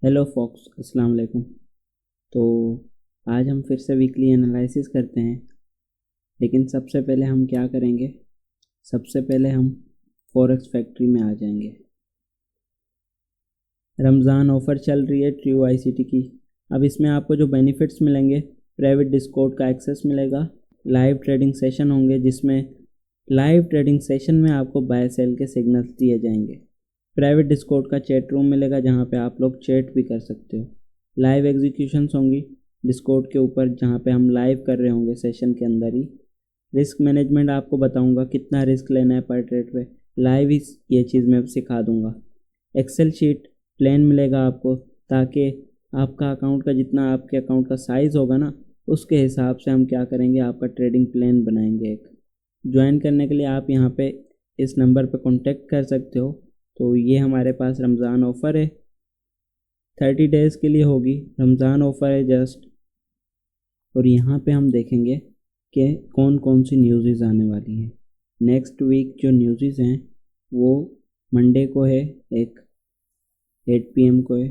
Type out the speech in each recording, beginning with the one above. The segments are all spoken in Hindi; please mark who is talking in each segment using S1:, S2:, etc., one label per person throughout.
S1: हेलो फॉक्स, अस्सलाम वालेकुम। तो आज हम फिर से वीकली एनालिसिस करते हैं, लेकिन सबसे पहले हम क्या करेंगे। सबसे पहले हम फॉरेक्स फैक्ट्री में आ जाएंगे। रमज़ान ऑफ़र चल रही है ट्रू आईसीटी की। अब इसमें आपको जो बेनिफिट्स मिलेंगे, प्राइवेट डिस्कॉर्ड का एक्सेस मिलेगा, लाइव ट्रेडिंग सेशन होंगे जिसमें लाइव ट्रेडिंग सेशन में आपको बाय सेल के सिग्नल्स दिए जाएंगे। प्राइवेट डिस्कॉर्ड का चैट रूम मिलेगा जहाँ पे आप लोग चैट भी कर सकते हो। लाइव एग्जीक्यूशंस होंगी डिस्कॉर्ड के ऊपर जहाँ पे हम लाइव कर रहे होंगे सेशन के अंदर ही। रिस्क मैनेजमेंट आपको बताऊंगा, कितना रिस्क लेना है पर ट्रेड पे, लाइव ही ये चीज़ मैं सिखा दूंगा। एक्सेल शीट प्लान मिलेगा आपको, ताकि आपका अकाउंट का जितना आपके अकाउंट का साइज़ होगा ना, उसके हिसाब से हम क्या करेंगे, आपका ट्रेडिंग प्लान बनाएंगे एक। ज्वाइन करने के लिए आप यहाँ पे इस नंबर पे कांटेक्ट कर सकते हो। तो ये हमारे पास रमज़ान ऑफ़र है, 30 डेज़ के लिए होगी रमज़ान ऑफ़र है जस्ट। और यहाँ पे हम देखेंगे कि कौन कौन सी न्यूज़ आने वाली हैं। नेक्स्ट वीक जो न्यूज़ हैं वो मंडे को है, एक 8 PM को है,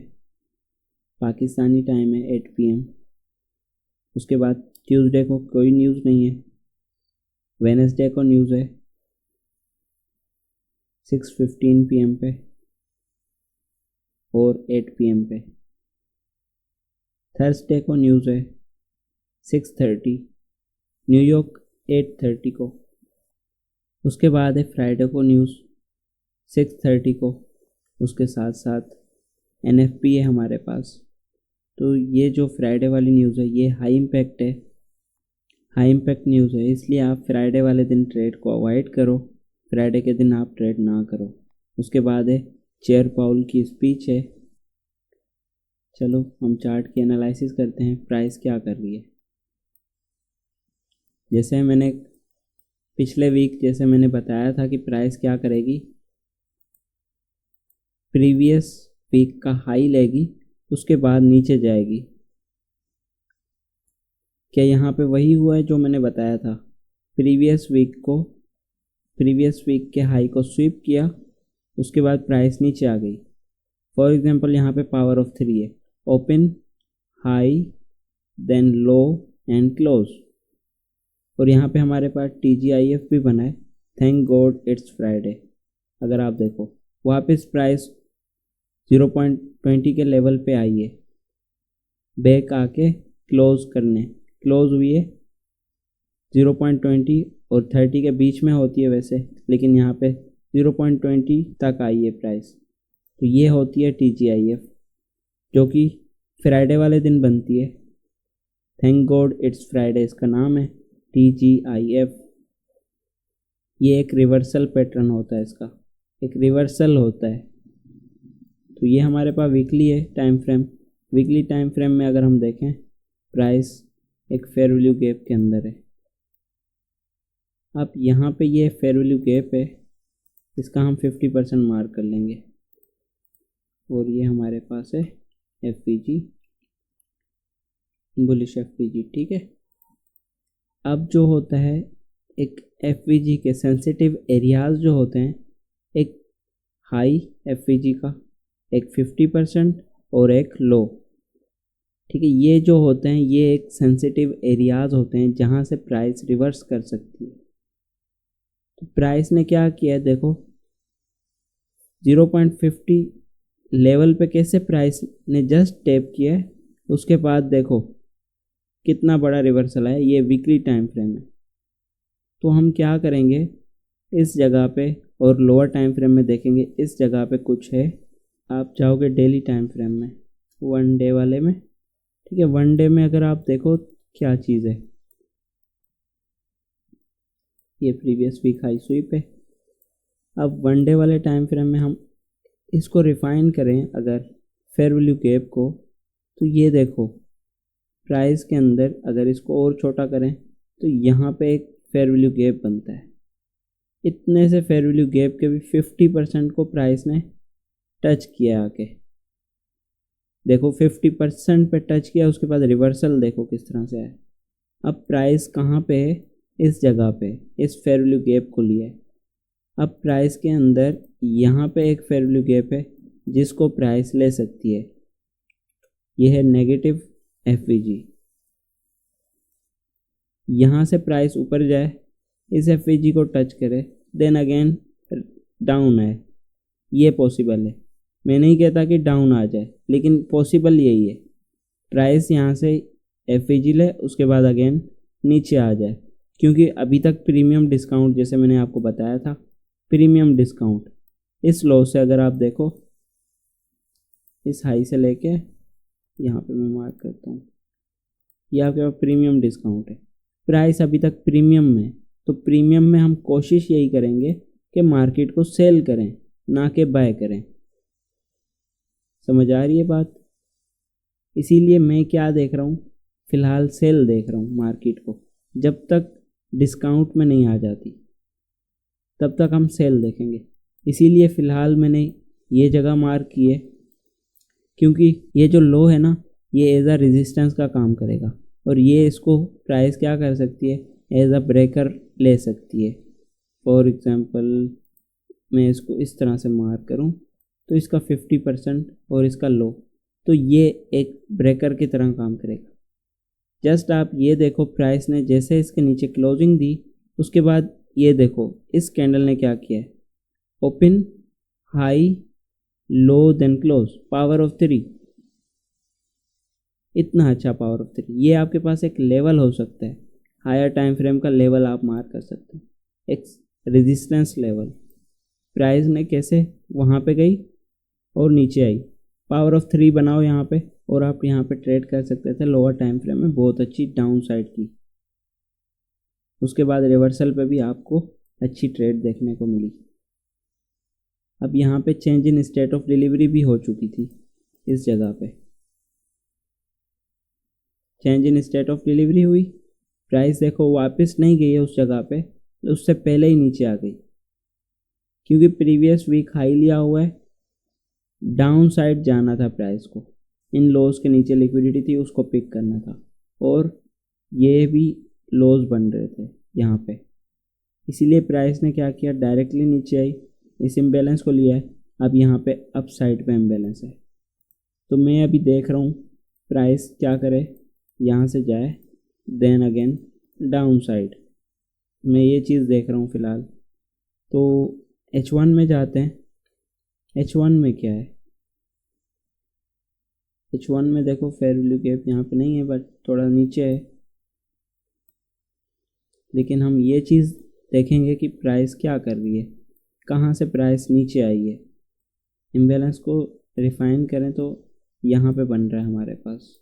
S1: पाकिस्तानी टाइम है 8 PM। उसके बाद ट्यूसडे को कोई न्यूज़ नहीं है। वेडनेसडे को न्यूज़ है 6:15 PM पे और 8 PM पे। थर्सडे को न्यूज़ है 6:30, न्यूयॉर्क 8:30 को। उसके बाद है फ्राइडे को न्यूज़ 6:30 को। उसके साथ साथ NFP है हमारे पास। तो ये जो फ्राइडे वाली न्यूज़ है ये हाई इम्पैक्ट है, हाई इम्पैक्ट न्यूज़ है, इसलिए आप फ्राइडे वाले दिन ट्रेड को अवॉइड करो। फ्राइडे के दिन आप ट्रेड ना करो। उसके बाद है चेयर पाउल की स्पीच है। चलो हम चार्ट की एनालिसिस करते हैं, प्राइस क्या कर रही है। जैसे मैंने पिछले वीक जैसे मैंने बताया था कि प्राइस क्या करेगी, प्रीवियस वीक का हाई लेगी, उसके बाद नीचे जाएगी। क्या यहाँ पे वही हुआ है जो मैंने बताया था। प्रीवियस वीक के हाई को स्वीप किया, उसके बाद प्राइस नीचे आ गई। फॉर एग्जांपल यहाँ पे पावर ऑफ 3 है, open, high, then low and close. और यहाँ पे हमारे पास TGIF भी बना है, थैंक गॉड इट्स फ्राइडे। अगर आप देखो वापस प्राइस 0.20 के लेवल पे आई है, बैक आके क्लोज हुई है 0.20 और 30 के बीच में होती है वैसे, लेकिन यहाँ पे 0.20 तक आई है प्राइस। तो ये होती है TGIF, जो कि फ्राइडे वाले दिन बनती है। थैंक गॉड इट्स फ्राइडे इसका नाम है, TGIF। ये एक रिवर्सल पैटर्न होता है, इसका एक रिवर्सल होता है। तो ये हमारे पास वीकली है time frame. Weekly time frame में अगर हम देखें, प्राइस एक फेयर वैल्यू गैप के अंदर है। अब यहाँ पे ये फेयर वैल्यू गैप है, इसका हम 50% मार्क कर लेंगे। और ये हमारे पास है FVG, बुलिश FVG, ठीक है। अब जो होता है, एक FVG के सेंसिटिव एरियाज जो होते हैं, एक हाई FVG का, एक 50% और एक लो, ठीक है। ये जो होते हैं ये एक सेंसिटिव एरियाज होते हैं जहाँ से प्राइस रिवर्स कर सकती है। तो प्राइस ने क्या किया है देखो, 0.50 लेवल पे कैसे प्राइस ने जस्ट टैप किया है, उसके बाद देखो कितना बड़ा रिवर्सल है। ये वीकली टाइम फ्रेम है। तो हम क्या करेंगे, इस जगह पे और लोअर टाइम फ्रेम में देखेंगे, इस जगह पे कुछ है। आप जाओगे डेली टाइम फ्रेम में, 1 डे वाले में, ठीक है। 1 डे में अगर आप देखो क्या चीज़ है, ये प्रीवियस वीक हाई स्वीप है। अब 1 डे वाले टाइम फ्रेम में हम इसको रिफाइन करें अगर फेयर वैल्यू गैप को, तो ये देखो प्राइस के अंदर अगर इसको और छोटा करें तो यहाँ पे एक फेयर वैल्यू गैप बनता है। इतने से फेयर वैल्यू गैप के भी 50% को प्राइस ने टच किया आके। देखो 50% पे टच किया, उसके बाद रिवर्सल देखो किस तरह से है। अब प्राइस कहाँ पे है, इस जगह पे, इस फेयर वैल्यू गैप को लिया है। अब प्राइस के अंदर यहाँ पे एक फेयर वैल्यू गैप है जिसको प्राइस ले सकती है। ये है नेगेटिव एफवीजी। यहाँ से प्राइस ऊपर जाए, इस एफवीजी को टच करे, देन अगेन डाउन है, ये पॉसिबल है। मैं नहीं कहता कि डाउन आ जाए, लेकिन पॉसिबल यही है, प्राइस यहाँ से एफवीजी ले, उसके बाद अगेन नीचे आ जाए, क्योंकि अभी तक प्रीमियम डिस्काउंट, जैसे मैंने आपको बताया था, प्रीमियम डिस्काउंट इस लो से अगर आप देखो, इस हाई से लेके यहाँ पे मैं मार्क करता हूँ, ये आपके पास प्रीमियम डिस्काउंट है, प्राइस अभी तक प्रीमियम में। तो प्रीमियम में हम कोशिश यही करेंगे कि मार्केट को सेल करें, ना कि बाय करें। समझ आ रही है बात? इसीलिए मैं क्या देख रहा हूँ, फ़िलहाल सेल देख रहा हूँ मार्केट को। जब तक डिस्काउंट में नहीं आ जाती तब तक हम सेल देखेंगे। इसीलिए फ़िलहाल मैंने ये जगह मार्क की है, क्योंकि ये जो लो है ना, ये एज अ रेजिस्टेंस का काम करेगा, और ये इसको प्राइस क्या कर सकती है, एज अ ब्रेकर ले सकती है। फॉर एग्ज़ाम्पल मैं इसको इस तरह से मार्क करूं, तो इसका 50% और इसका लो, तो ये एक ब्रेकर की तरह काम करेगा। जस्ट आप ये देखो, प्राइस ने जैसे इसके नीचे क्लोजिंग दी, उसके बाद ये देखो इस कैंडल ने क्या किया है, open high low then close, power of 3, इतना अच्छा पावर ऑफ 3। ये आपके पास एक लेवल हो सकता है, हायर टाइम फ्रेम का लेवल आप मार्क कर सकते हैं, एक रेजिस्टेंस लेवल। प्राइस ने कैसे वहाँ पे गई और नीचे आई, पावर ऑफ 3 बनाओ यहाँ पे, और आप यहाँ पे ट्रेड कर सकते थे लोअर टाइम फ्रेम में बहुत अच्छी डाउन साइड की। उसके बाद रिवर्सल पे भी आपको अच्छी ट्रेड देखने को मिली। अब यहाँ पे change in state of delivery भी हो चुकी थी, इस जगह पे change in state of delivery हुई, प्राइस देखो वापस नहीं गई है उस जगह पे, उससे पहले ही नीचे आ गई, क्योंकि प्रीवियस वीक हाई लिया हुआ है, डाउन साइड जाना था प्राइस को, इन लोज के नीचे लिक्विडिटी थी उसको पिक करना था, और ये भी लोज बन रहे थे यहाँ पे। इसीलिए प्राइस ने क्या किया, डायरेक्टली नीचे आई, इस इम्बैलेंस को लिया है, अब यहाँ पे अप साइड पे इम्बैलेंस है। तो मैं अभी देख रहा हूँ प्राइस क्या करे, यहाँ से जाए, देन अगेन डाउन साइड, मैं ये चीज़ देख रहा हूँ फ़िलहाल। तो H1 में जाते हैं। H1 में क्या है, H1 में देखो फेयर वैल्यू गैप यहाँ पे नहीं है, बट थोड़ा नीचे है, लेकिन हम ये चीज़ देखेंगे कि प्राइस क्या कर रही है, कहाँ से प्राइस नीचे आई है। इम्बैलेंस को रिफाइन करें तो यहाँ पे बन रहा है हमारे पास,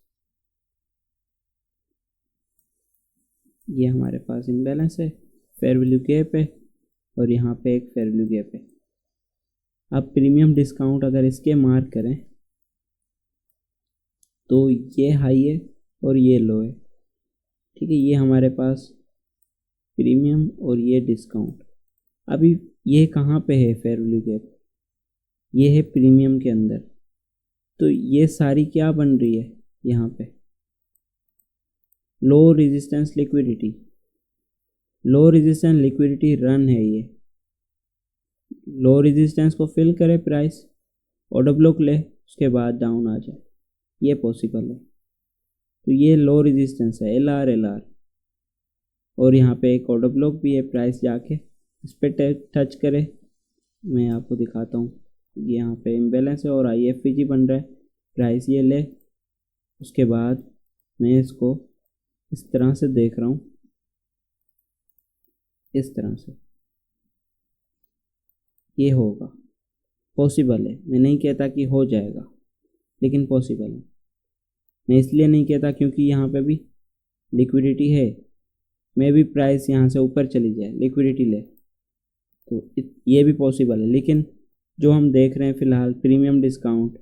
S1: ये हमारे पास इम्बैलेंस है, फेयर वैल्यू गैप है, और यहाँ पे एक फेयर वैल्यू गैप है। अब प्रीमियम डिस्काउंट अगर इसके मार्क करें तो ये हाई है और ये लो है, ठीक है, ये हमारे पास प्रीमियम और ये डिस्काउंट। अभी ये कहाँ पे है फेयर वैल्यू गैप, ये है प्रीमियम के अंदर, तो ये सारी क्या बन रही है यहाँ पे, low resistance liquidity, low resistance liquidity run है। ये लो रेजिस्टेंस को फिल करे प्राइस, ऑर्डर ब्लॉक ले, उसके बाद डाउन आ जाए, ये पॉसिबल है। तो ये लो रेजिस्टेंस है, LR, और यहाँ पे एक ऑर्डर ब्लॉक भी है, प्राइस जाके इस पर टच करे, मैं आपको दिखाता हूँ, यहाँ पे इम्बैलेंस है और IFVG बन रहा है, प्राइस ये ले, उसके बाद मैं इसको इस तरह से देख रहा हूँ, इस तरह से ये होगा, पॉसिबल है। मैं नहीं कहता कि हो जाएगा, लेकिन पॉसिबल है। मैं इसलिए नहीं कहता क्योंकि यहाँ पे भी लिक्विडिटी है, मैं भी प्राइस यहाँ से ऊपर चली जाए, लिक्विडिटी ले, तो ये भी पॉसिबल है। लेकिन जो हम देख रहे हैं फ़िलहाल प्रीमियम डिस्काउंट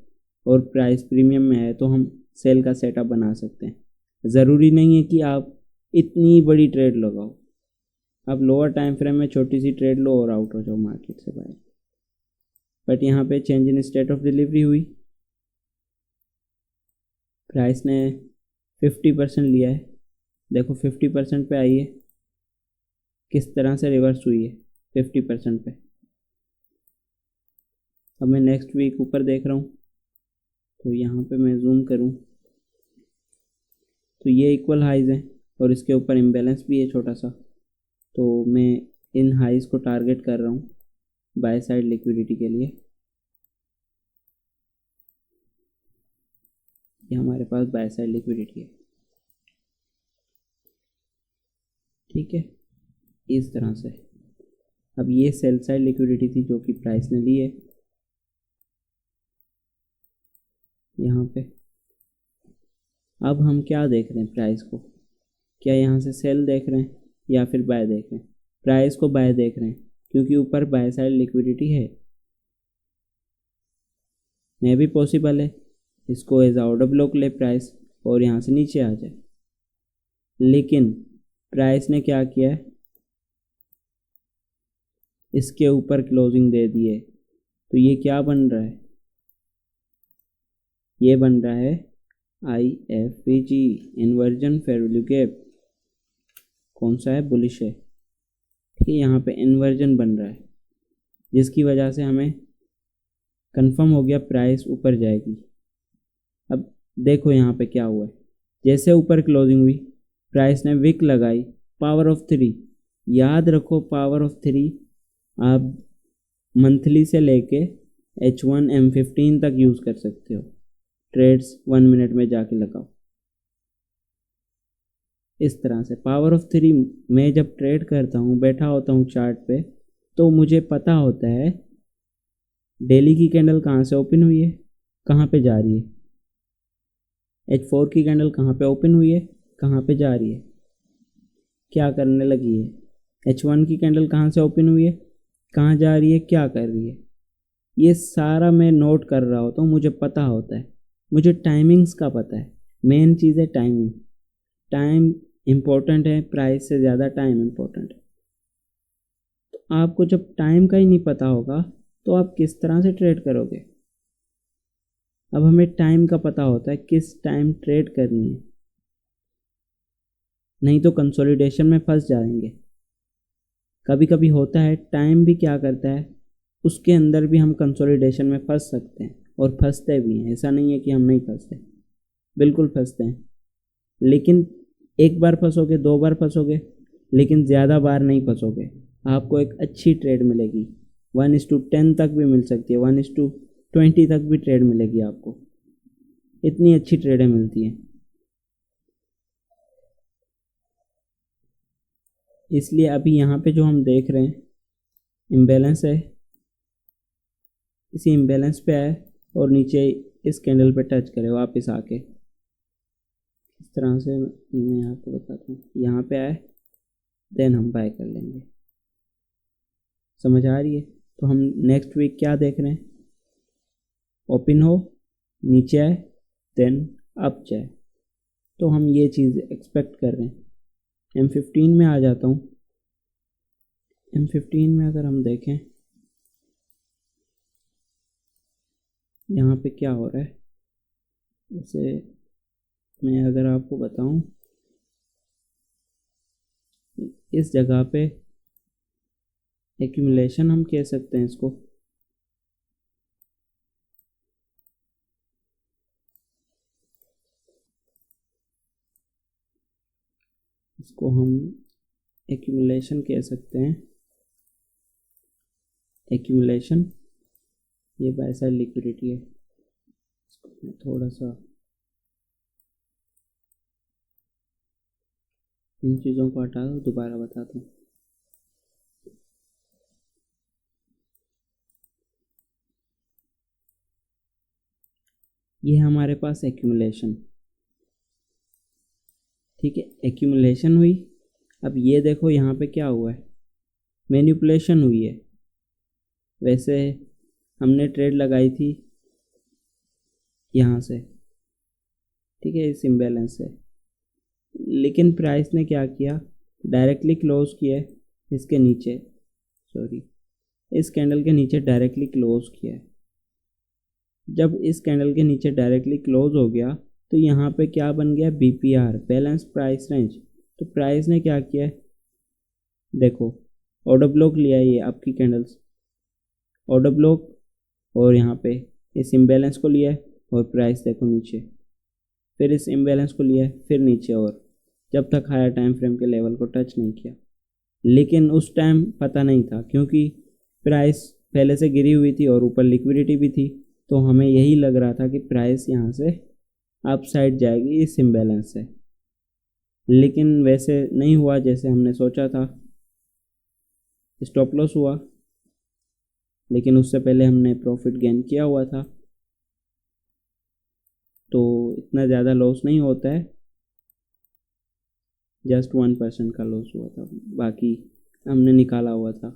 S1: और प्राइस प्रीमियम में है, तो हम सेल का सेटअप बना सकते हैं। ज़रूरी नहीं है कि आप इतनी बड़ी ट्रेड लगाओ, आप लोअर टाइम फ्रेम में छोटी सी ट्रेड लो और आउट हो जाओ मार्केट से बाहर। बट यहाँ पे change in state of delivery हुई, प्राइस ने 50% लिया है, देखो 50% पे आई है, किस तरह से रिवर्स हुई है 50% पे। अब मैं नेक्स्ट वीक ऊपर देख रहा हूँ, तो यहाँ पे मैं जूम करूँ तो ये इक्वल हाइज हैं और इसके ऊपर इम्बैलेंस भी है छोटा सा, तो मैं इन हाइज को टारगेट कर रहा हूँ बाय साइड लिक्विडिटी के लिए। ये हमारे पास बाय साइड लिक्विडिटी है, ठीक है, इस तरह से। अब ये सेल साइड लिक्विडिटी थी जो कि प्राइस ने ली है यहाँ पे। अब हम क्या देख रहे हैं प्राइस को, क्या यहाँ से सेल देख रहे हैं या फिर बाय देख रहे हैं? प्राइस को बाय देख रहे हैं क्योंकि ऊपर बाय साइड लिक्विडिटी है। मे भी पॉसिबल है इसको एज ऑर्डर ब्लॉक ले प्राइस और यहाँ से नीचे आ जाए, लेकिन प्राइस ने क्या किया है, इसके ऊपर क्लोजिंग दे दी है। तो ये क्या बन रहा है, ये बन रहा है IFVG inversion fair value gap. कौन सा है, बुलिश है, ठीक है। यहाँ पे इन्वर्जन बन रहा है जिसकी वजह से हमें कंफर्म हो गया प्राइस ऊपर जाएगी। अब देखो यहाँ पे क्या हुआ है, जैसे ऊपर क्लोजिंग हुई प्राइस ने विक लगाई, पावर ऑफ 3। याद रखो पावर ऑफ 3 आप मंथली से लेके H1 M15 तक यूज़ कर सकते हो। ट्रेड्स 1 मिनट में जाके लगाओ इस तरह से। पावर ऑफ 3 मैं जब ट्रेड करता हूँ, बैठा होता हूँ चार्ट पे, तो मुझे पता होता है डेली की कैंडल कहाँ से ओपन हुई है, कहाँ पे जा रही है। H4 की कैंडल कहाँ पे ओपन हुई है, कहाँ पे जा रही है, क्या करने लगी है। H1 की कैंडल कहाँ से ओपन हुई है, कहाँ जा रही है, क्या कर रही है। ये सारा मैं नोट कर रहा होता हूँ, मुझे पता होता है। मुझे टाइमिंग्स का पता है, मेन चीज़ है टाइमिंग। टाइम इम्पोर्टेंट है, प्राइस से ज़्यादा टाइम इम्पोर्टेंट है। तो आपको जब टाइम का ही नहीं पता होगा तो आप किस तरह से ट्रेड करोगे। अब हमें टाइम का पता होता है किस टाइम ट्रेड करनी है, नहीं तो कंसोलिडेशन में फंस जाएंगे। कभी कभी होता है टाइम भी क्या करता है, उसके अंदर भी हम कंसोलिडेशन में फंस सकते हैं और फंसते भी हैं। ऐसा नहीं है कि हम नहीं फंसते, बिल्कुल फंसते हैं। लेकिन एक बार फंसोगे, 2 बार फंसोगे, लेकिन ज़्यादा बार नहीं फंसोगे। आपको एक अच्छी ट्रेड मिलेगी, 1:10 तक भी मिल सकती है, 1:20 तक भी ट्रेड मिलेगी आपको। इतनी अच्छी ट्रेडें मिलती हैं। इसलिए अभी यहाँ पे जो हम देख रहे हैं इम्बैलेंस है, इसी इम्बैलेंस पे आए और नीचे इस कैंडल पे टच करे वापस आके। इस तरह से मैं आपको बताता हूँ, यहाँ पे आए देन हम बाय कर लेंगे। समझ आ रही है? तो हम नेक्स्ट वीक क्या देख रहे हैं, ओपन हो, नीचे आए, देन अप जाए। तो हम ये चीज़ एक्सपेक्ट कर रहे हैं। M15 में आ जाता हूँ। M15 में अगर हम देखें यहाँ पे क्या हो रहा है, जैसे मैं अगर आपको बताऊं, इस जगह पे एक्यूमुलेशन हम कह सकते हैं इसको। इसको हम एक्यूमुलेशन कह सकते हैं। एक्यूमुलेशन, ये बाय साइड लिक्विडिटी है। इसको मैं थोड़ा सा इन चीज़ों को हटा दो, दोबारा बताता हूँ। ये हमारे पास एक्यूमुलेशन, ठीक है, एक्यूमुलेशन हुई। अब ये देखो यहाँ पे क्या हुआ है, मैनिपुलेशन हुई है। वैसे हमने ट्रेड लगाई थी यहाँ से, ठीक है, इस इम्बैलेंस से, लेकिन प्राइस ने क्या किया, डायरेक्टली क्लोज किया है इसके नीचे, सॉरी, इस कैंडल के नीचे डायरेक्टली क्लोज किया है। जब इस कैंडल के नीचे डायरेक्टली क्लोज हो गया तो यहाँ पे क्या बन गया, BPR, बैलेंस प्राइस रेंज। तो प्राइस ने क्या किया है, देखो ऑर्डर ब्लॉक लिया है, ये आपकी कैंडल्स ऑर्डर ब्लॉक, और यहाँ पे इस इम्बैलेंस को लिया है और प्राइस देखो नीचे। फिर इस इम्बैलेंस को लिया, फिर नीचे, और जब तक हायर टाइम फ्रेम के लेवल को टच नहीं किया। लेकिन उस टाइम पता नहीं था क्योंकि प्राइस पहले से गिरी हुई थी और ऊपर लिक्विडिटी भी थी, तो हमें यही लग रहा था कि प्राइस यहाँ से अप साइड जाएगी इस इम्बैलेंस से। लेकिन वैसे नहीं हुआ जैसे हमने सोचा था। स्टॉप लॉस हुआ, लेकिन उससे पहले हमने प्रॉफिट गेन किया हुआ था, तो इतना ज़्यादा लॉस नहीं होता है, जस्ट 1% का लॉस हुआ था, बाकी हमने निकाला हुआ था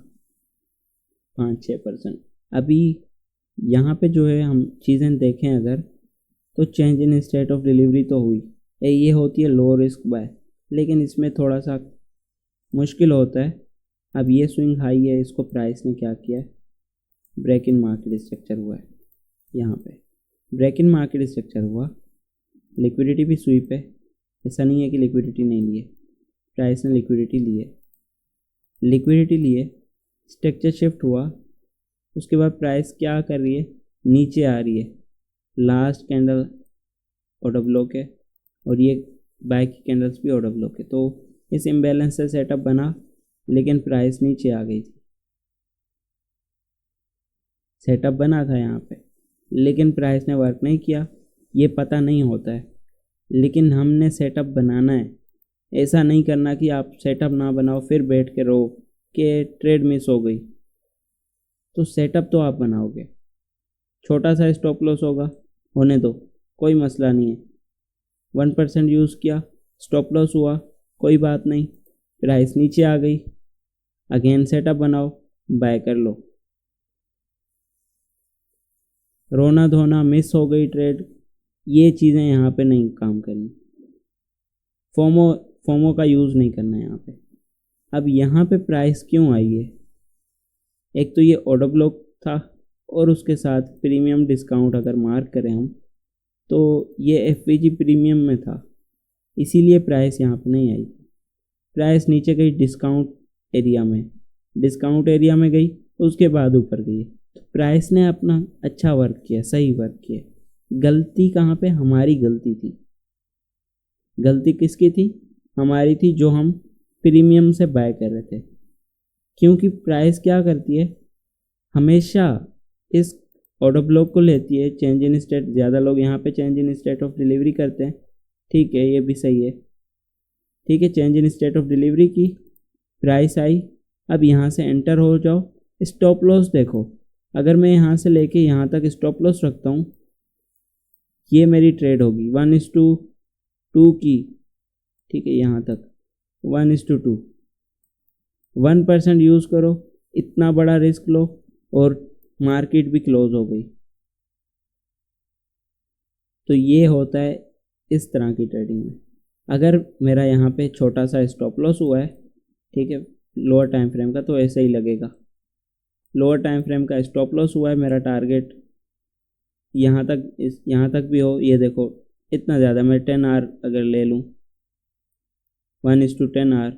S1: 5-6%। अभी यहाँ पे जो है हम चीज़ें देखें अगर, तो change in state of delivery तो हुई, ये होती है लो रिस्क बाय, लेकिन इसमें थोड़ा सा मुश्किल होता है। अब ये स्विंग हाई है, इसको प्राइस ने क्या किया है, ब्रेक इन मार्केट स्ट्रक्चर हुआ है। यहाँ पे ब्रेक इन मार्केट स्ट्रक्चर हुआ, लिक्विडिटी भी स्वीप है, ऐसा नहीं है कि लिक्विडिटी नहीं लिए, प्राइस ने लिक्विडिटी लिए, स्ट्रक्चर शिफ्ट हुआ, उसके बाद प्राइस क्या कर रही है, नीचे आ रही है, लास्ट कैंडल ऑर्डर ब्लॉक है और ये बाय की कैंडल्स भी ऑर्डर ब्लॉक है, तो इस इम्बैलेंस से सेटअप बना, लेकिन प्राइस नीचे आ गई थी। सेटअप बना था यहाँ पे, लेकिन प्राइस ने वर्क नहीं किया, ये पता नहीं होता है, लेकिन हमने सेटअप बनाना है। ऐसा नहीं करना कि आप सेटअप ना बनाओ फिर बैठ के रो कि ट्रेड मिस हो गई, तो सेटअप तो आप बनाओगे। छोटा सा स्टॉप लॉस होगा, होने दो, कोई मसला नहीं है। 1% यूज़ किया, स्टॉप लॉस हुआ, कोई बात नहीं, प्राइस नीचे आ गई, अगेन सेटअप बनाओ, बाय कर लो। रोना धोना, मिस हो गई ट्रेड, ये चीज़ें यहाँ पे नहीं काम करनी। फोमो का यूज़ नहीं करना है यहाँ पे। अब यहाँ पे प्राइस क्यों आई है, एक तो ये ऑर्डर ब्लॉक था और उसके साथ प्रीमियम डिस्काउंट अगर मार्क करें हम, तो ये एफवीजी प्रीमियम में था, इसीलिए प्राइस यहाँ पे नहीं आई। प्राइस नीचे गई डिस्काउंट एरिया में गई, उसके बाद ऊपर गई। तो प्राइस ने अपना अच्छा वर्क किया, सही वर्क किया। गलती कहाँ पे, हमारी गलती थी। गलती किसकी थी, हमारी थी, जो हम प्रीमियम से बाय कर रहे थे। क्योंकि प्राइस क्या करती है, हमेशा इस ऑर्डर ब्लॉक को लेती है, चेंज इन स्टेट, ज़्यादा लोग यहाँ पे change in state of delivery करते हैं, ठीक है, ये भी सही है, ठीक है। Change in state of delivery की, प्राइस आई, अब यहाँ से एंटर हो जाओ। स्टॉप लॉस देखो, अगर मैं यहाँ से लेके यहाँ तक स्टॉप लॉस रखता हूँ, ये मेरी ट्रेड होगी 1:2 की, ठीक है, यहाँ तक 1:2। 1% यूज़ करो, इतना बड़ा रिस्क लो और मार्केट भी क्लोज हो गई। तो ये होता है इस तरह की ट्रेडिंग में। अगर मेरा यहाँ पे छोटा सा स्टॉप लॉस हुआ है, ठीक है, लोअर टाइम फ्रेम का, तो ऐसे ही लगेगा। लोअर टाइम फ्रेम का स्टॉप लॉस हुआ है, मेरा टारगेट यहाँ तक भी हो, ये देखो इतना ज़्यादा, मैं 10 आवर अगर ले लूँ, 1:10 आवर,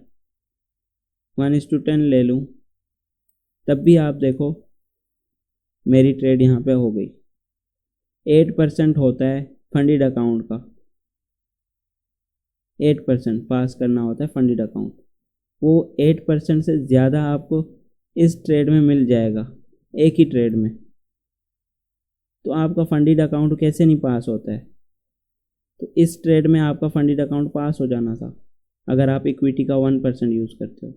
S1: 1:10 ले लूँ, तब भी आप देखो मेरी ट्रेड यहाँ पे हो गई। 8% होता है फंडेड अकाउंट का, 8% पास करना होता है फंडेड अकाउंट, वो 8% से ज़्यादा आपको इस ट्रेड में मिल जाएगा, एक ही ट्रेड में। तो आपका फंडेड अकाउंट कैसे नहीं पास होता है, तो इस ट्रेड में आपका फंडेड अकाउंट पास हो जाना था अगर आप इक्विटी का 1% यूज़ करते हो।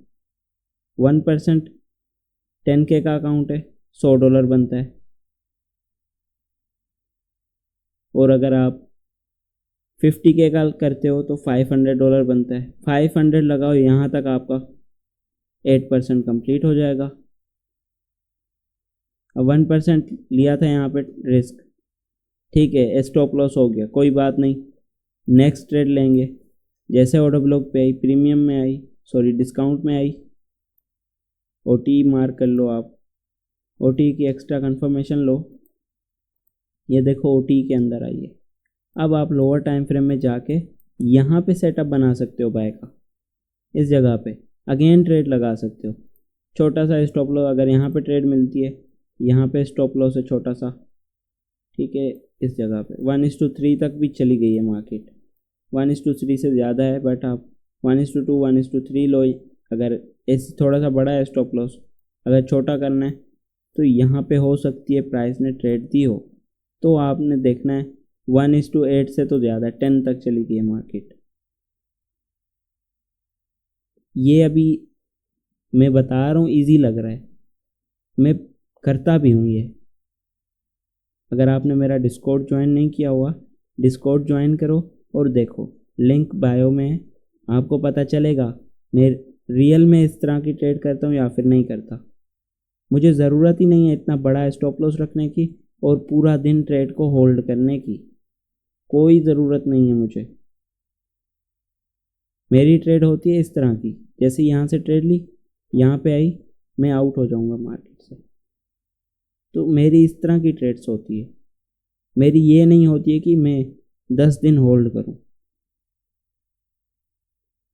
S1: 1% 10K का अकाउंट है, $100 बनता है, और अगर आप 50K का करते हो तो $500 बनता है। 500 लगाओ, यहाँ तक आपका 8% कंप्लीट हो जाएगा। अब 1% लिया था यहाँ पे रिस्क, ठीक है, स्टॉप लॉस हो गया, कोई बात नहीं, नेक्स्ट ट्रेड लेंगे। जैसे ऑर्डर ब्लॉक पे आई, प्रीमियम में आई, सॉरी डिस्काउंट में आई, OT मार्क कर लो आप, OT की एक्स्ट्रा कंफर्मेशन लो, ये देखो OT के अंदर आई है। अब आप लोअर टाइम फ्रेम में जाके यहाँ पे सेटअप बना सकते हो बाय का, इस जगह पे अगेन ट्रेड लगा सकते हो। छोटा सा स्टॉप लॉस, अगर यहाँ पे ट्रेड मिलती है, यहाँ पे स्टॉप लॉस है छोटा सा, ठीक है, इस जगह पे 1:3 तक भी चली गई है मार्केट, 1:3 से ज़्यादा है, बट आप 1:2 1:3 लो। अगर ऐसे थोड़ा सा बड़ा है स्टॉप लॉस, अगर छोटा करना है तो यहाँ पे हो सकती है प्राइस ने ट्रेड दी हो, तो आपने देखना है 1:8 से तो ज़्यादा 10 तक चली गई है मार्केट। ये अभी मैं बता रहा हूँ, इजी लग रहा है, मैं करता भी हूँ ये। अगर आपने मेरा डिस्कॉर्ड ज्वाइन नहीं किया हुआ, डिस्कॉर्ड ज्वाइन करो और देखो, लिंक बायो में है, आपको पता चलेगा मैं रियल में इस तरह की ट्रेड करता हूँ या फिर नहीं करता। मुझे ज़रूरत ही नहीं है इतना बड़ा स्टॉप लॉस रखने की और पूरा दिन ट्रेड को होल्ड करने की, कोई ज़रूरत नहीं है मुझे। मेरी ट्रेड होती है इस तरह की, जैसे यहाँ से ट्रेड ली, यहाँ पे आई, मैं आउट हो जाऊँगा मार्केट से। तो मेरी इस तरह की ट्रेड्स होती है, मेरी ये नहीं होती है कि मैं 10 दिन होल्ड करूं।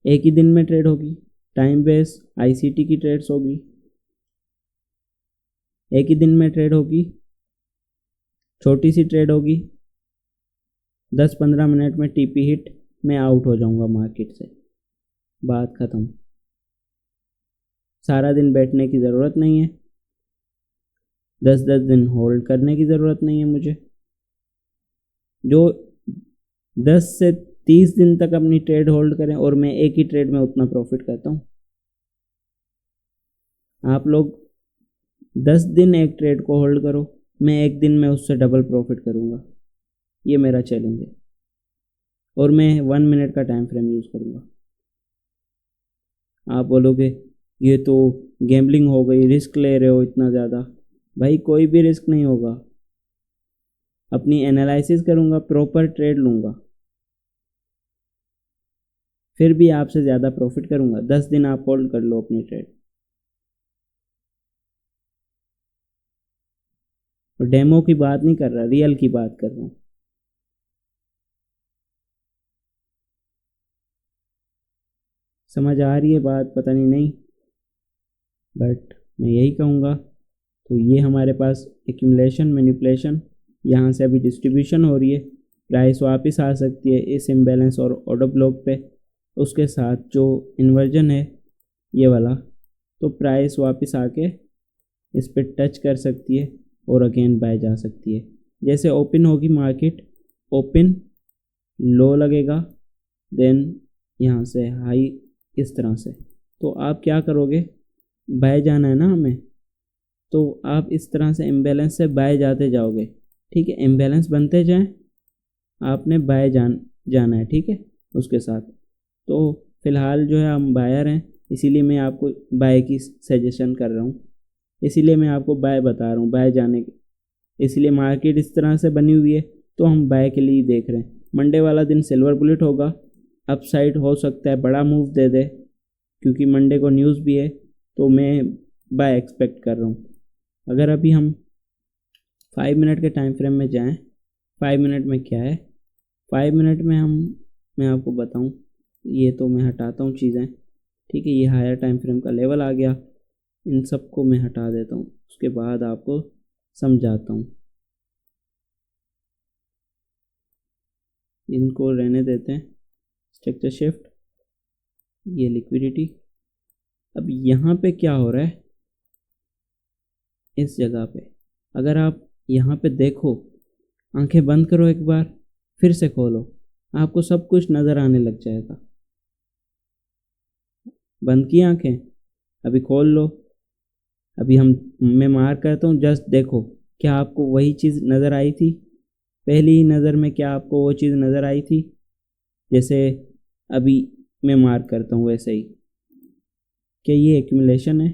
S1: एक ही दिन में ट्रेड होगी, टाइम बेस आईसीटी की ट्रेड्स होगी, एक ही दिन में ट्रेड होगी, छोटी सी ट्रेड होगी, 10-15 मिनट में टीपी हिट, मैं आउट हो जाऊंगा मार्केट से, बात ख़त्म। सारा दिन बैठने की ज़रूरत नहीं है, 10-10 दिन होल्ड करने की ज़रूरत नहीं है मुझे। जो 10 से 30 दिन तक अपनी ट्रेड होल्ड करें और मैं एक ही ट्रेड में उतना प्रॉफिट करता हूँ। आप लोग 10 दिन एक ट्रेड को होल्ड करो, मैं एक दिन में उससे डबल प्रॉफिट करूँगा, ये मेरा चैलेंज है। और मैं 1 मिनट का टाइम फ्रेम यूज़ करूँगा। आप बोलोगे ये तो गैम्बलिंग हो गई, रिस्क ले रहे हो इतना ज़्यादा। भाई कोई भी रिस्क नहीं होगा, अपनी एनालिसिस करूँगा, प्रॉपर ट्रेड लूँगा, फिर भी आपसे ज़्यादा प्रॉफिट करूँगा। 10 दिन आप होल्ड कर लो अपनी ट्रेड। और डेमो की बात नहीं कर रहा, रियल की बात कर रहा हूँ। समझ आ रही है बात? पता नहीं, बट मैं यही कहूँगा। तो ये हमारे पास एक्यूमुलेशन, मैनिपुलेशन, यहाँ से अभी डिस्ट्रीब्यूशन हो रही है, प्राइस वापस आ सकती है इस इम्बैलेंस और ऑर्डर ब्लॉक पे। उसके साथ जो इन्वर्जन है ये वाला, तो प्राइस वापस आके इस पे टच कर सकती है और अगेन बाय जा सकती है। जैसे ओपन होगी मार्केट, ओपन लो लगेगा, देन यहाँ से हाई, इस तरह से। तो आप क्या करोगे, बाय जाना है ना हमें, तो आप इस तरह से इम्बैलेंस से बाय जाते जाओगे, ठीक है। इम्बैलेंस बनते जाएं, आपने बाय जाना है, ठीक है, उसके साथ। तो फिलहाल जो है हम बायर हैं, इसीलिए मैं आपको बाय की सजेशन कर रहा हूँ, इसीलिए मैं आपको बाय बता रहा हूँ, बाय जाने की। इसलिए मार्केट इस तरह से बनी हुई है, तो हम बाय के लिए देख रहे हैं। मंडे वाला दिन सिल्वर बुलेट होगा, अपसाइड हो सकता है बड़ा मूव दे दे, क्योंकि मंडे को न्यूज़ भी है, तो मैं बाय एक्सपेक्ट कर रहा हूँ। अगर अभी हम 5 मिनट के टाइम फ्रेम में जाएं, 5 मिनट में क्या है, 5 मिनट में मैं आपको बताऊं, ये तो मैं हटाता हूँ चीज़ें, ठीक है। ये हायर टाइम फ्रेम का लेवल आ गया, इन सबको मैं हटा देता हूँ, उसके बाद आपको समझाता हूँ। इनको रहने देते हैं, स्ट्रक्चर शिफ्ट, ये लिक्विडिटी। अब यहाँ पे क्या हो रहा है, इस जगह पे अगर आप यहाँ पे देखो, आंखें बंद करो एक बार, फिर से खोलो, आपको सब कुछ नज़र आने लग जाएगा। बंद की आंखें, अभी खोल लो। अभी मैं मार्क करता हूँ, जस्ट देखो, क्या आपको वही चीज़ नज़र आई थी? पहली ही नज़र में क्या आपको वो चीज़ नज़र आई थी? जैसे अभी मैं मार्क करता हूँ वैसे ही, क्या ये एक्यूमुलेशन है?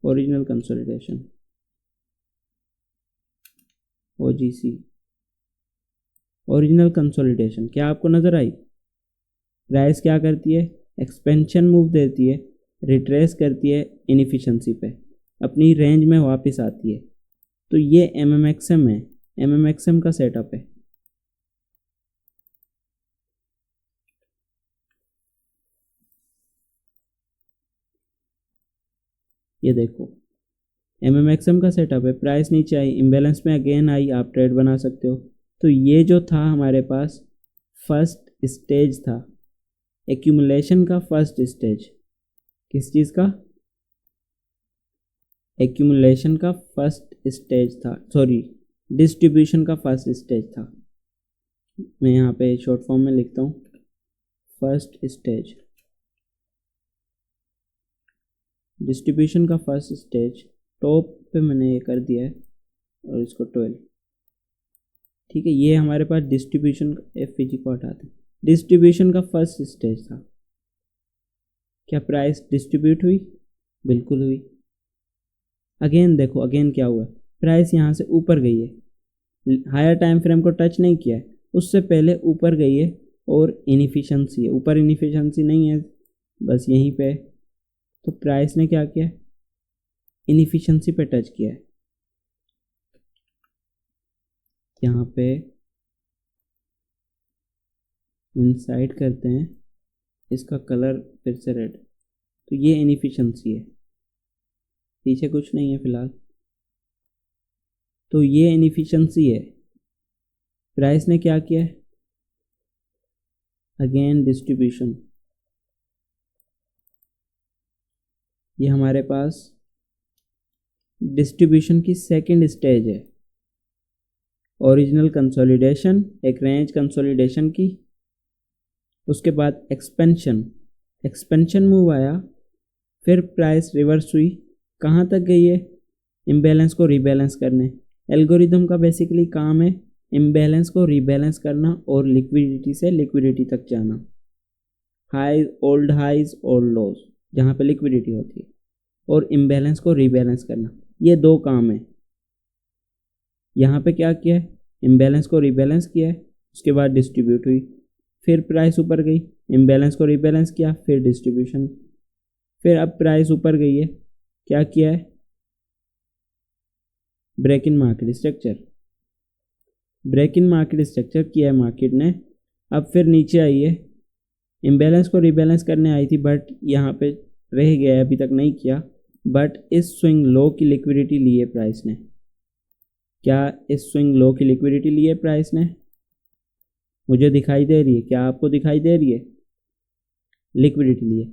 S1: Original consolidation, OGC, original consolidation, क्या आपको नज़र आई? प्राइस क्या करती है, एक्सपेंशन मूव देती है, रिट्रेस करती है इनएफिशिएंसी पे, अपनी रेंज में वापस आती है। तो ये एमएमएक्सएम है, एमएमएक्सएम का सेटअप है। ये देखो, MMXM का सेटअप है, प्राइस नीचे आई, इम्बैलेंस में अगेन आई, आप ट्रेड बना सकते हो। तो ये जो था हमारे पास फर्स्ट स्टेज था, एक्यूमुलेशन का फर्स्ट स्टेज। किस चीज़ का? एक्यूमुलेशन का फर्स्ट स्टेज था, सॉरी डिस्ट्रीब्यूशन का फर्स्ट स्टेज था। मैं यहाँ पे शॉर्ट फॉर्म में लिखता हूँ, फर्स्ट स्टेज, डिस्ट्रीब्यूशन का फर्स्ट स्टेज। टॉप पे मैंने ये कर दिया है और इसको 12, ठीक है। ये हमारे पास डिस्ट्रीब्यूशन, FVG को हटाते हैं, डिस्ट्रीब्यूशन का फर्स्ट स्टेज था। क्या प्राइस डिस्ट्रीब्यूट हुई? बिल्कुल हुई। अगेन देखो, अगेन क्या हुआ, प्राइस यहाँ से ऊपर गई है, हायर टाइम फ्रेम को टच नहीं किया है, उससे पहले ऊपर गई है और इनएफिशिएंसी है, ऊपर इनएफिशिएंसी नहीं है, बस यहीं पे। तो प्राइस ने क्या किया? इनएफिशिएंसी पे टच किया है। यहाँ पे इनसाइड करते हैं, इसका कलर फिर से रेड, तो ये इनएफिशिएंसी है, पीछे कुछ नहीं है फिलहाल, तो ये इनएफिशिएंसी है। प्राइस ने क्या किया है? अगेन डिस्ट्रीब्यूशन, ये हमारे पास डिस्ट्रीब्यूशन की सेकंड स्टेज है। ओरिजिनल कंसोलिडेशन, एक रेंज कंसोलिडेशन की, उसके बाद एक्सपेंशन, एक्सपेंशन मूव आया, फिर प्राइस रिवर्स हुई, कहाँ तक गई है? इम्बैलेंस को रीबैलेंस करने। एल्गोरिदम का बेसिकली काम है इम्बैलेंस को रीबैलेंस करना और लिक्विडिटी से लिक्विडिटी तक जाना, हाइज ओल्ड लोज, जहाँ पे लिक्विडिटी होती है, और इम्बैलेंस को रीबैलेंस करना, ये दो काम है। यहाँ पे क्या किया है? इम्बैलेंस को रीबैलेंस किया है, उसके बाद डिस्ट्रीब्यूट हुई, फिर प्राइस ऊपर गई, इम्बैलेंस को रीबैलेंस किया, फिर डिस्ट्रीब्यूशन, फिर अब प्राइस ऊपर गई है, क्या किया है? Break in market structure, break in market structure किया है मार्केट ने। अब फिर नीचे आई है, इम्बैलेंस को रीबैलेंस करने आई थी, बट यहाँ पे रह गया है, अभी तक नहीं किया, बट इस स्विंग लो की लिक्विडिटी ली है प्राइस ने। क्या इस स्विंग लो की लिक्विडिटी ली है प्राइस ने? मुझे दिखाई दे रही है, क्या आपको दिखाई दे रही है? लिक्विडिटी ली है,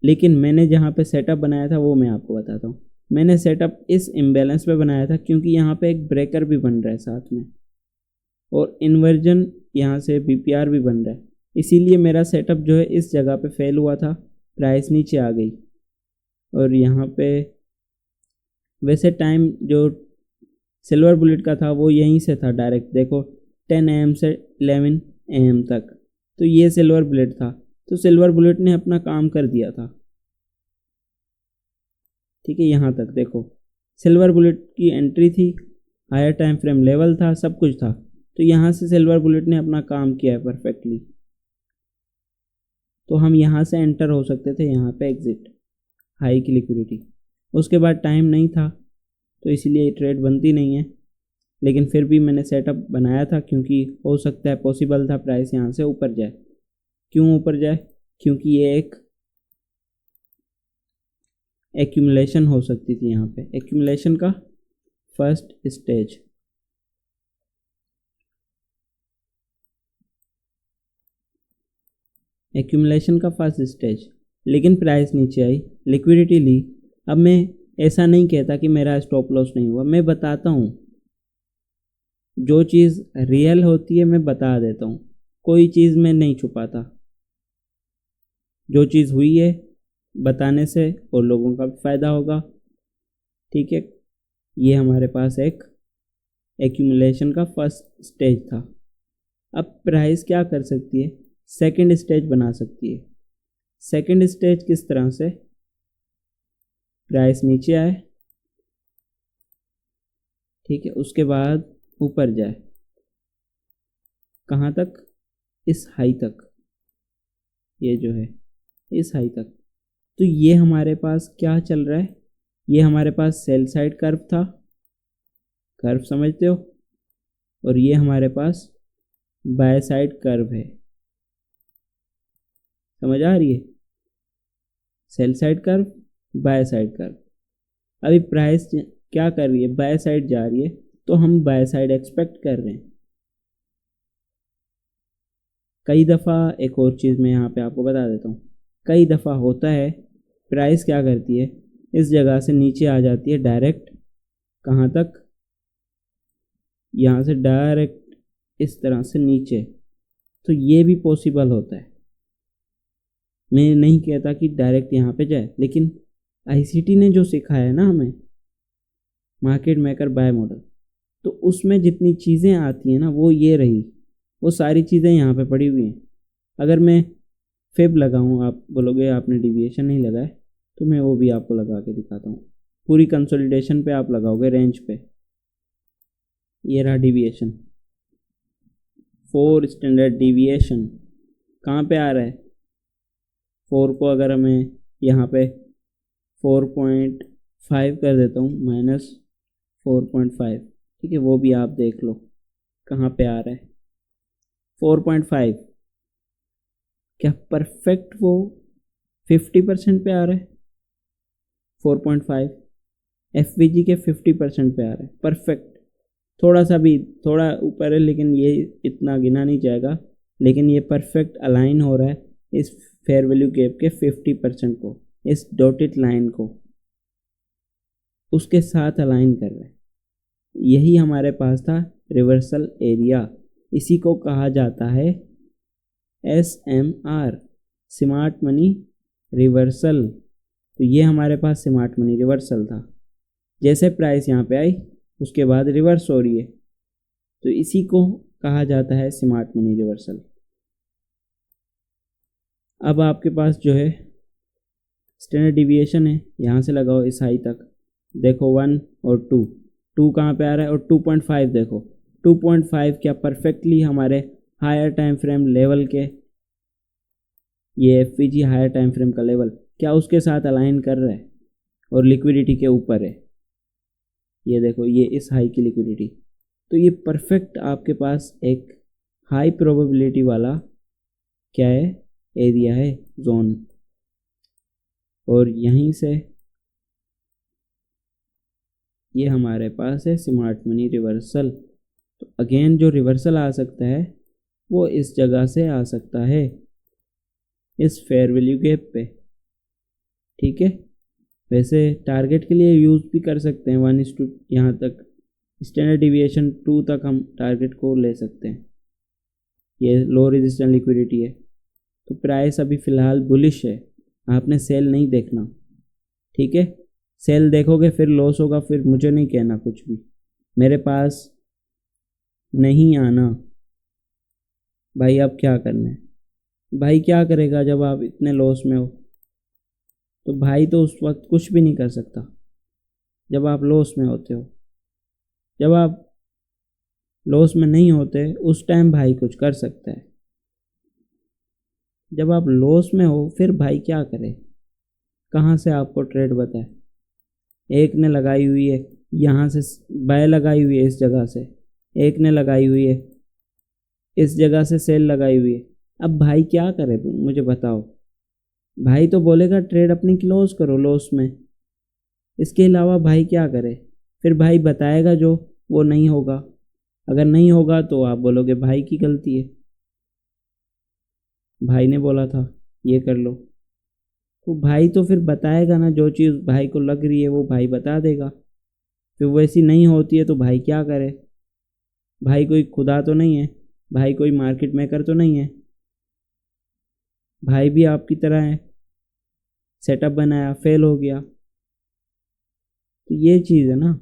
S1: लेकिन मैंने जहाँ पे सेटअप बनाया था वो मैं आपको बताता हूँ। मैंने सेटअप इस इम्बैलेंस पे बनाया था, क्योंकि यहाँ पे एक ब्रेकर भी बन रहा है साथ में, और इन्वर्जन यहाँ से BPR भी बन रहा है, इसीलिए मेरा सेटअप जो है इस जगह पे फेल हुआ था, प्राइस नीचे आ गई। और यहाँ पे वैसे टाइम जो सिल्वर बुलेट का था वो यहीं से था डायरेक्ट, देखो 10 AM से 11 AM तक, तो ये सिल्वर बुलेट था, तो सिल्वर बुलेट ने अपना काम कर दिया था, ठीक है। यहाँ तक देखो, सिल्वर बुलेट की एंट्री थी, हायर टाइम फ्रेम लेवल था, सब कुछ था, तो यहाँ से सिल्वर बुलेट ने अपना काम किया है परफेक्टली। तो हम यहाँ से एंटर हो सकते थे, यहाँ पे एग्जिट, हाई की लिक्विडिटी, उसके बाद टाइम नहीं था, तो इसीलिए ट्रेड बनती नहीं है, लेकिन फिर भी मैंने सेटअप बनाया था, क्योंकि हो सकता है, पॉसिबल था प्राइस यहाँ से ऊपर जाए। क्यों ऊपर जाए? क्योंकि ये एक एक्यूमुलेशन हो सकती थी, यहाँ पे एक्यूमुलेशन का फर्स्ट स्टेज, एक्यूमुलेशन का फर्स्ट स्टेज, लेकिन प्राइस नीचे आई, लिक्विडिटी ली। अब मैं ऐसा नहीं कहता कि मेरा स्टॉप लॉस नहीं हुआ, मैं बताता हूँ, जो चीज़ रियल होती है मैं बता देता हूँ, कोई चीज़ मैं नहीं छुपाता, जो चीज़ हुई है बताने से और लोगों का भी फ़ायदा होगा, ठीक है। ये हमारे पास एक एक्यूमुलेशन का फर्स्ट स्टेज था। अब प्राइस क्या कर सकती है? सेकंड स्टेज बना सकती है। सेकंड स्टेज किस तरह से? प्राइस नीचे आए, ठीक है, उसके बाद ऊपर जाए, कहाँ तक? इस हाई तक, ये जो है इस हाई तक। तो ये हमारे पास क्या चल रहा है? ये हमारे पास सेल साइड कर्व था, कर्व समझते हो, और ये हमारे पास बाय साइड कर्व है, समझ आ रही है? Sell side curve, by side curve. अभी प्राइस क्या कर रही है, बाय साइड जा रही है, तो हम बाय साइड एक्सपेक्ट कर रहे हैं। कई दफ़ा एक और चीज़ मैं यहाँ पे आपको बता देता हूँ, कई दफ़ा होता है प्राइस क्या करती है, इस जगह से नीचे आ जाती है डायरेक्ट, कहाँ तक, यहाँ से डायरेक्ट इस तरह से नीचे। तो ये भी पॉसिबल होता है। मैं नहीं कहता कि डायरेक्ट यहाँ पे जाए, लेकिन आईसीटी ने जो सिखाया है ना हमें, मार्केट मेकर बाय मॉडल, तो उसमें जितनी चीज़ें आती हैं ना, वो ये रही, वो सारी चीज़ें यहाँ पे पड़ी हुई हैं। अगर मैं फिब लगाऊँ, आप बोलोगे आपने डिविएशन नहीं लगाया, तो मैं वो भी आपको लगा के दिखाता हूँ। पूरी कंसोलिडेशन पे आप लगाओगे रेंज पे, ये रहा डिविएशन, 4 स्टैंडर्ड डिविएशन कहाँ पे आ रहा है। 4 को अगर मैं यहाँ पे 4.5 कर देता हूँ, -4.5, ठीक है, वो भी आप देख लो कहाँ पे आ रहा है 4.5। क्या परफेक्ट वो 50% पे आ रहा है 4.5, एफवीजी के 50% पे आ रहा है, परफेक्ट। थोड़ा सा भी, थोड़ा ऊपर है, लेकिन ये इतना गिना नहीं जाएगा, लेकिन ये परफेक्ट अलाइन हो रहा है इस फेयर वैल्यू गैप के 50% को, इस डॉटेड लाइन को उसके साथ अलाइन कर रहा है। यही हमारे पास था रिवर्सल एरिया, इसी को कहा जाता है SMR, स्मार्ट मनी रिवर्सल। तो ये हमारे पास स्मार्ट मनी रिवर्सल था। जैसे प्राइस यहाँ पे आई, उसके बाद रिवर्स हो रही है, तो इसी को कहा जाता है स्मार्ट मनी रिवर्सल। अब आपके पास जो है स्टैंडर्ड डिविएशन है, यहाँ से लगाओ इस हाई तक, देखो 1 और 2 कहाँ पे आ रहा है, और 2.5 देखो, 2.5 क्या परफेक्टली हमारे हायर टाइम फ्रेम लेवल के, ये एफवीजी हायर टाइम फ्रेम का लेवल क्या उसके साथ अलाइन कर रहा है और लिक्विडिटी के ऊपर है। ये देखो, ये इस हाई की लिक्विडिटी, तो ये परफेक्ट आपके पास एक हाई प्रोबेबिलिटी वाला क्या है, एरिया है, जोन। और यहीं से ये हमारे पास है स्मार्ट मनी रिवर्सल। तो अगेन जो रिवर्सल आ सकता है वो इस जगह से आ सकता है, इस फेयर वैल्यू गैप पे, ठीक है। वैसे टारगेट के लिए यूज़ भी कर सकते हैं, 1:, यहाँ तक स्टैंडर्ड डिविएशन 2 तक हम टारगेट को ले सकते हैं। ये लो रेजिस्टेंस लिक्विडिटी है, तो प्राइस अभी फ़िलहाल बुलिश है, आपने सेल नहीं देखना, ठीक है। सेल देखोगे फिर लॉस होगा, फिर मुझे नहीं कहना कुछ भी, मेरे पास नहीं आना। भाई अब क्या करना है, भाई क्या करेगा जब आप इतने लॉस में हो, तो भाई तो उस वक्त कुछ भी नहीं कर सकता जब आप लॉस में होते हो। जब आप लॉस में नहीं होते उस टाइम भाई कुछ कर सकता है, जब आप लॉस में हो फिर भाई क्या करे, कहाँ से आपको ट्रेड बताए। एक ने लगाई हुई है यहाँ से बाय लगाई हुई है, इस जगह से एक ने लगाई हुई है, इस जगह से सेल लगाई हुई है। अब भाई क्या करे मुझे बताओ, भाई तो बोलेगा ट्रेड अपनी क्लोज करो लॉस में, इसके अलावा भाई क्या करे। फिर भाई बताएगा जो वो नहीं होगा, अगर नहीं होगा तो आप बोलोगे भाई की गलती है, भाई ने बोला था ये कर लो। तो भाई तो फिर बताएगा ना, जो चीज़ भाई को लग रही है वो भाई बता देगा। फिर वैसी नहीं होती है तो भाई क्या करे, भाई कोई खुदा तो नहीं है, भाई कोई मार्केट मेकर तो नहीं है, भाई भी आपकी तरह है, सेटअप बनाया फेल हो गया। तो ये चीज़ है ना,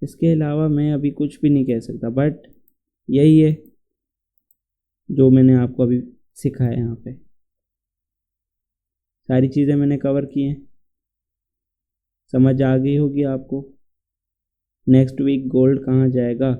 S1: इसके अलावा मैं अभी कुछ भी नहीं कह सकता। बट यही है जो मैंने आपको अभी सिखाया, यहाँ पे सारी चीज़ें मैंने कवर की हैं, समझ आ गई होगी आपको। नेक्स्ट वीक गोल्ड कहाँ जाएगा